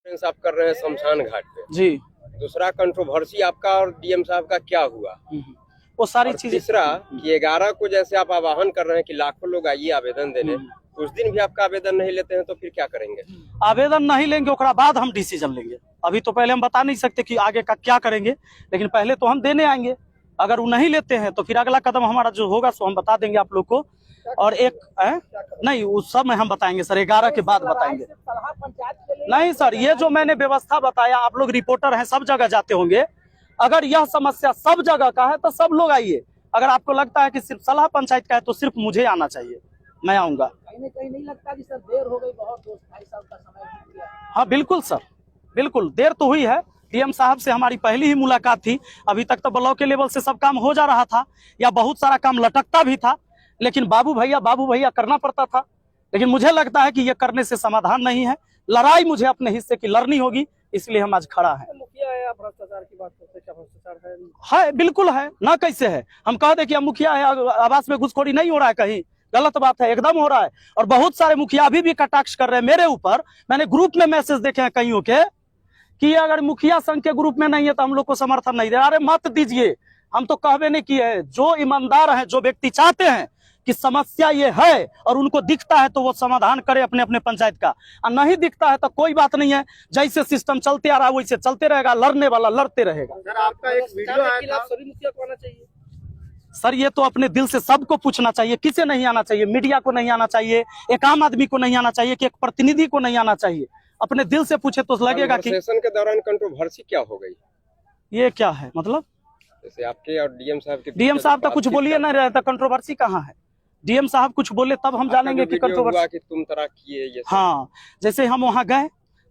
आप कर रहे हैं शमशान घाट पे जी। दूसरा कंट्रोवर्सी आपका और डीएम साहब का क्या हुआ, वो सारी चीजें। तीसरा कि 11 को जैसे आप आह्वान कर रहे हैं कि लाखों लोग आइए आवेदन देने, उस दिन भी आपका आवेदन नहीं लेते हैं तो फिर क्या करेंगे? आवेदन नहीं लेंगे, उसके बाद हम डिसीजन लेंगे। अभी तो पहले हम बता नहीं सकते कि आगे का क्या करेंगे, लेकिन पहले तो हम देने आएंगे। अगर वो नहीं लेते हैं तो फिर अगला कदम हमारा जो होगा सो हम बता देंगे आप लोग को। और एक नहीं, उस सब में हम बताएंगे सर, 11 के बाद बताएंगे। नहीं सर, ये जो मैंने व्यवस्था बताया, आप लोग रिपोर्टर हैं, सब जगह जाते होंगे। अगर यह समस्या सब जगह का है तो सब लोग आइए। अगर आपको लगता है कि सिर्फ सलाह पंचायत का है तो सिर्फ मुझे आना चाहिए, मैं आऊंगा। कहीं नहीं लगता कि सर देर हो गई बहुत, 2-2.5 साल का समय बीत गया? हाँ बिल्कुल सर, बिल्कुल देर तो हुई है। डीएम साहब से हमारी पहली ही मुलाकात थी। अभी तक तो ब्लॉक के लेवल से सब काम हो जा रहा था, या बहुत सारा काम लटकता भी था, लेकिन बाबू भैया करना पड़ता था। लेकिन मुझे लगता है कि ये करने से समाधान नहीं है, लड़ाई मुझे अपने हिस्से की लड़नी होगी, इसलिए हम आज खड़ा है। मुखिया है, आप भ्रष्टाचार की बात करते हैं, क्या भ्रष्टाचार है? बिल्कुल है ना, कैसे है? हम कह दे कि हम मुखिया है, आवास में घुसखोरी नहीं हो रहा है, कहीं गलत बात है? एकदम हो रहा है। और बहुत सारे मुखिया अभी भी कटाक्ष कर रहे हैं मेरे ऊपर। मैंने ग्रुप में मैसेज देखे हैं कईयों के कि अगर मुखिया संघ के ग्रुप में नहीं है तो हम लोग को समर्थन नहीं दे। अरे मत दीजिए, हम तो कहवे नहीं किए हैं। जो ईमानदार हैं, जो व्यक्ति चाहते हैं कि समस्या ये है और उनको दिखता है तो वो समाधान करे अपने अपने पंचायत का, और नहीं दिखता है तो कोई बात नहीं है। जैसे सिस्टम चलते आ रहा है वैसे चलते रहेगा, लड़ने वाला लड़ते रहेगा। सर आपका एक वीडियो आया था, सभी मुखिया को आना चाहिए। सर ये तो अपने दिल से सबको पूछना चाहिए, किसे नहीं आना चाहिए? मीडिया को नहीं आना चाहिए, एक आम आदमी को नहीं आना चाहिए, कि एक प्रतिनिधि को नहीं आना चाहिए? अपने दिल से पूछे तो लगेगा कि सेशन के दौरान कंट्रोवर्सी क्या हो गई? ये क्या है मतलब? जैसे आपके और डीएम साहब के डीएम साहब तो कुछ बोलिए ना रहता, कंट्रोवर्सी कहाँ है? डीएम साहब कुछ बोले तब हम जानेंगे कि कंट्रोवर्सी कि तुम तरह किए ये। हाँ, जैसे हम वहां गए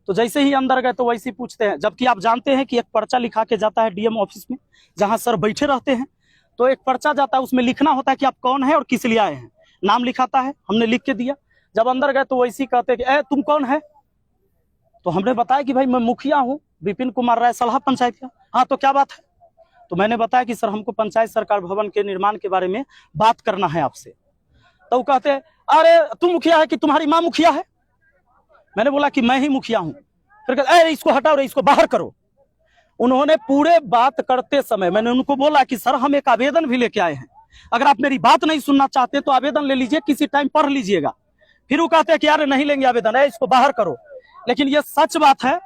तो जैसे ही अंदर गए तो वैसे ही पूछते हैं, जबकि आप जानते हैं कि एक पर्चा लिखा के जाता है डीएम ऑफिस में, जहां सर बैठे रहते हैं। तो एक पर्चा जाता है, उसमें लिखना होता है कि आप कौन है और किस लिए आए हैं, नाम लिखाता है, हमने लिख के दिया। जब अंदर गए तो वैसे ही कहते हैं कि तुम कौन है? तो हमने बताया कि भाई मैं मुखिया हूँ, विपिन कुमार राय, सलाह पंचायत का। हाँ तो क्या बात है? तो मैंने बताया कि सर हमको पंचायत सरकार भवन के निर्माण के बारे में बात करना है आपसे। तो वो कहते हैं अरे तुम मुखिया है कि तुम्हारी माँ मुखिया है? मैंने बोला कि मैं ही मुखिया हूँ। फिर कहते इसको हटाओ रे, इसको बाहर करो। उन्होंने पूरे बात करते समय मैंने उनको बोला कि सर हम एक आवेदन भी लेके आए हैं, अगर आप मेरी बात नहीं सुनना चाहते तो आवेदन ले लीजिए, किसी टाइम पढ़ लीजिएगा। फिर वो कहते हैं कि यार नहीं लेंगे आवेदन, इसको बाहर करो। लेकिन ये सच बात है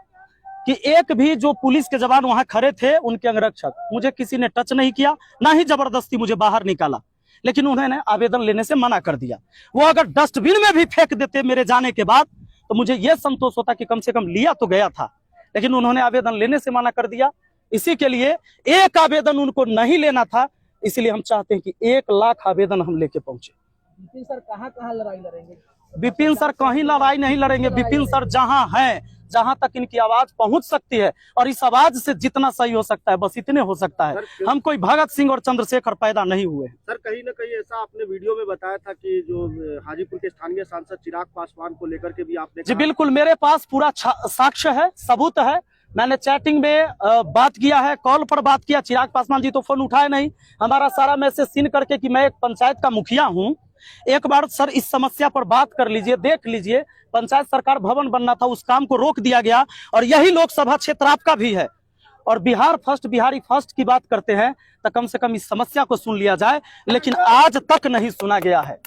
कि एक भी जो पुलिस के जवान वहां खड़े थे, उनके अंगरक्षक, मुझे किसी ने टच नहीं किया, ना ही जबरदस्ती मुझे बाहर निकाला, लेकिन उन्होंने आवेदन लेने से मना कर दिया। वो अगर डस्टबिन में भी फेंक देते मेरे जाने के बाद तो मुझे यह संतोष होता कि कम से कम लिया तो गया था, लेकिन उन्होंने आवेदन लेने से मना कर दिया। इसी के लिए एक आवेदन उनको नहीं लेना था, इसलिए हम चाहते हैं कि 1 लाख आवेदन हम लेके पहुंचे। विपिन सर कहाँ लड़ाई लड़ेंगे? विपिन सर कहीं लड़ाई नहीं लड़ेंगे। विपिन सर जहां हैं, जहां तक इनकी आवाज पहुंच सकती है, और इस आवाज से जितना सही हो सकता है बस इतने हो सकता है। हम कोई भगत सिंह और चंद्रशेखर पैदा नहीं हुए हैं। सर कहीं ना कहीं ऐसा आपने वीडियो में बताया था कि जो हाजीपुर के स्थानीय सांसद चिराग पासवान को लेकर के भी आपने जी बिल्कुल, मेरे पास पूरा साक्ष्य है, सबूत है। मैंने चैटिंग में बात किया है, कॉल पर बात किया। चिराग पासवान जी तो फोन उठाए नहीं, हमारा सारा मैसेज सीन करके कि मैं एक पंचायत का मुखिया हूँ, एक बार सर इस समस्या पर बात कर लीजिए, देख लीजिए। पंचायत सरकार भवन बनना था, उस काम को रोक दिया गया, और यही लोकसभा क्षेत्र आपका भी है। और बिहार फर्स्ट, बिहारी फर्स्ट की बात करते हैं तो कम से कम इस समस्या को सुन लिया जाए, लेकिन आज तक नहीं सुना गया है।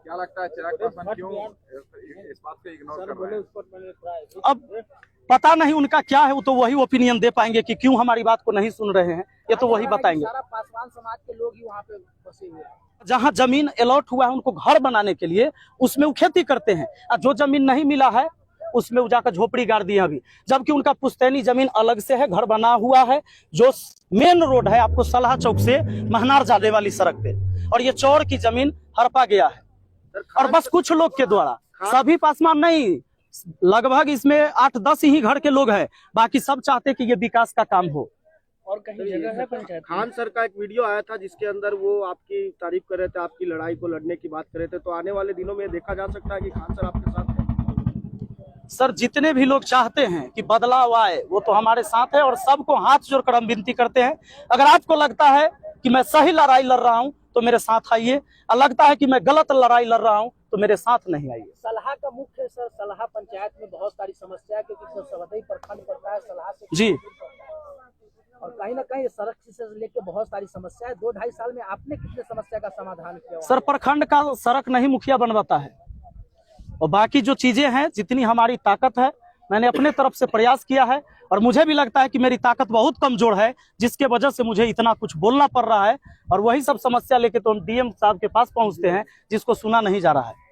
क्या लगता है चिराग पासवान क्यों इस बात को इग्नोर कर रहे हैं? अब पता नहीं उनका क्या है, वो तो वही ओपिनियन दे पाएंगे कि क्यों हमारी बात को नहीं सुन रहे हैं, ये तो वही बताएंगे। सारा पासवान समाज के लोग ही वहाँ पे बसे हुए हैं। जहां जमीन अलॉट हुआ है उनको घर बनाने के लिए, उसमें वो खेती करते हैं, और जो जमीन नहीं मिला है उसमें वो जाकर झोपड़ी गाड़ दिए अभी, जबकि उनका पुश्तैनी जमीन अलग से है, घर बना हुआ है। जो मेन रोड है आपको सलाह चौक से महनार जाने वाली सड़क पे, और ये चौड़ की जमीन हड़पा गया है, और बस कुछ लोग के द्वारा, सभी पासवान नहीं, लगभग इसमें 8-10 ही घर के लोग हैं, बाकी सब चाहते कि ये विकास का काम हो। और कहीं जगह है पंचायत। खान सर का एक वीडियो आया था जिसके अंदर वो आपकी तारीफ कर रहे थे, आपकी लड़ाई को लड़ने की बात कर रहे थे, तो आने वाले दिनों में देखा जा सकता है कि खान सर आपके साथ हैं? सर जितने भी लोग चाहते हैं कि बदलाव आए वो तो हमारे साथ है, और सबको हाथ जोड़कर हम विनती करते हैं, अगर आपको लगता है कि मैं सही लड़ाई लड़ रहा हूं तो मेरे साथ आइए, और लगता है कि मैं गलत लड़ाई लड़ रहा हूं तो मेरे साथ नहीं आइए। सलाह का मुख्य सर, सलाह पंचायत में बहुत सारी समस्या है क्योंकि सर सवदई प्रखंड पड़ता है, सलाह से जी और कहीं ना कहीं सड़क से लेके बहुत सारी समस्या है। 2-2.5 साल में आपने कितने समस्या का समाधान किया? सर, प्रखंड का सड़क नहीं मुखिया बनवाता है, और बाकी जो चीजें हैं जितनी हमारी ताकत है मैंने अपने तरफ से प्रयास किया है, और मुझे भी लगता है कि मेरी ताकत बहुत कमजोर है जिसके वजह से मुझे इतना कुछ बोलना पड़ रहा है, और वही सब समस्या लेके तो हम डीएम साहब के पास पहुंचते हैं जिसको सुना नहीं जा रहा है।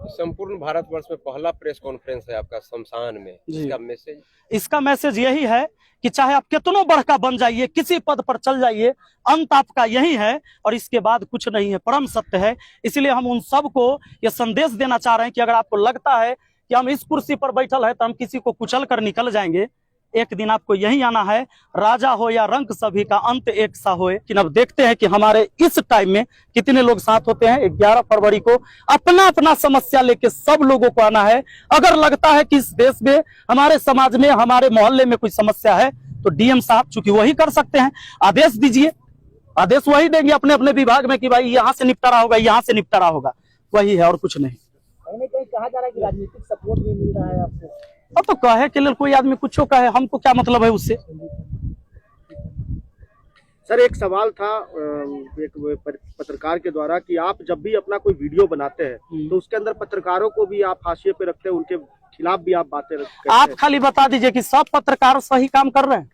संपूर्ण भारतवर्ष में पहला प्रेस कॉन्फ्रेंस है आपका शमशान में, इसका मैसेज? इसका मैसेज यही है कि चाहे आप कितनों बड़का बन जाइए, किसी पद पर चल जाइए, अंत आपका यही है और इसके बाद कुछ नहीं है, परम सत्य है। इसलिए हम उन सबको ये संदेश देना चाह रहे हैं कि अगर आपको लगता है कि हम इस कुर्सी पर बैठल है तो हम किसी को कुचल कर निकल जाएंगे, एक दिन आपको यही आना है। राजा हो या रंक सभी का अंत एक सा होए। लेकिन अब देखते हैं कि हमारे इस टाइम में कितने लोग साथ होते हैं। 11 फरवरी को अपना अपना समस्या लेके सब लोगों को आना है। अगर लगता है कि इस देश में, हमारे समाज में, हमारे मोहल्ले में कोई समस्या है तो डीएम साहब चूंकि वही कर सकते हैं, आदेश दीजिए, आदेश वही देंगे अपने अपने विभाग में कि भाई यहाँ से निपटारा होगा, यहाँ से निपटारा होगा, वही है और कुछ नहीं। कहीं ना कहीं कहा जा रहा है कि राजनीतिक सपोर्ट भी मिल रहा है आपको। अब तो कहे के लिए कोई आदमी कुछ कहे, हमको क्या मतलब है उससे। सर एक सवाल था एक पत्रकार के द्वारा कि आप जब भी अपना कोई वीडियो बनाते हैं तो उसके अंदर पत्रकारों को भी आप हाशिए पे रखते हैं, उनके खिलाफ भी आप बातें रखते हैं। आप खाली बता दीजिए कि सब पत्रकार सही काम कर रहे हैं।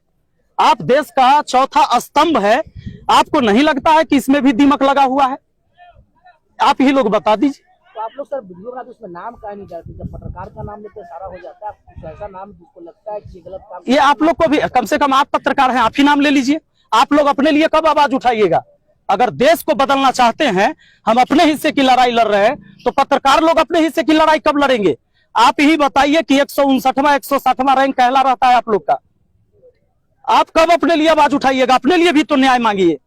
आप देश का चौथा स्तंभ है, आपको नहीं लगता है कि इसमें भी दिमक लगा हुआ है? आप ही लोग बता दीजिए। तो आप लोग सर वीडियो बनाते उसमें नाम काहे नहीं डालते? जब पत्रकार का नाम लेते सारा हो जाता है, आप कुछ ऐसा नाम जिसको लगता है कि ये गलत काम। ये आप लोग को भी, कम से कम आप पत्रकार हैं, आप ही नाम ले लीजिए। आप लोग अपने लिए कब आवाज उठाइएगा? अगर देश को बदलना चाहते हैं, हम अपने हिस्से की लड़ाई लड़ रहे हैं, तो पत्रकार लोग अपने हिस्से की लड़ाई कब लड़ेंगे? आप ही बताइए कि 159वां 160वां रैंक कहला रहता है आप लोग का। आप कब अपने लिए आवाज उठाइएगा? अपने लिए भी तो न्याय मांगिए।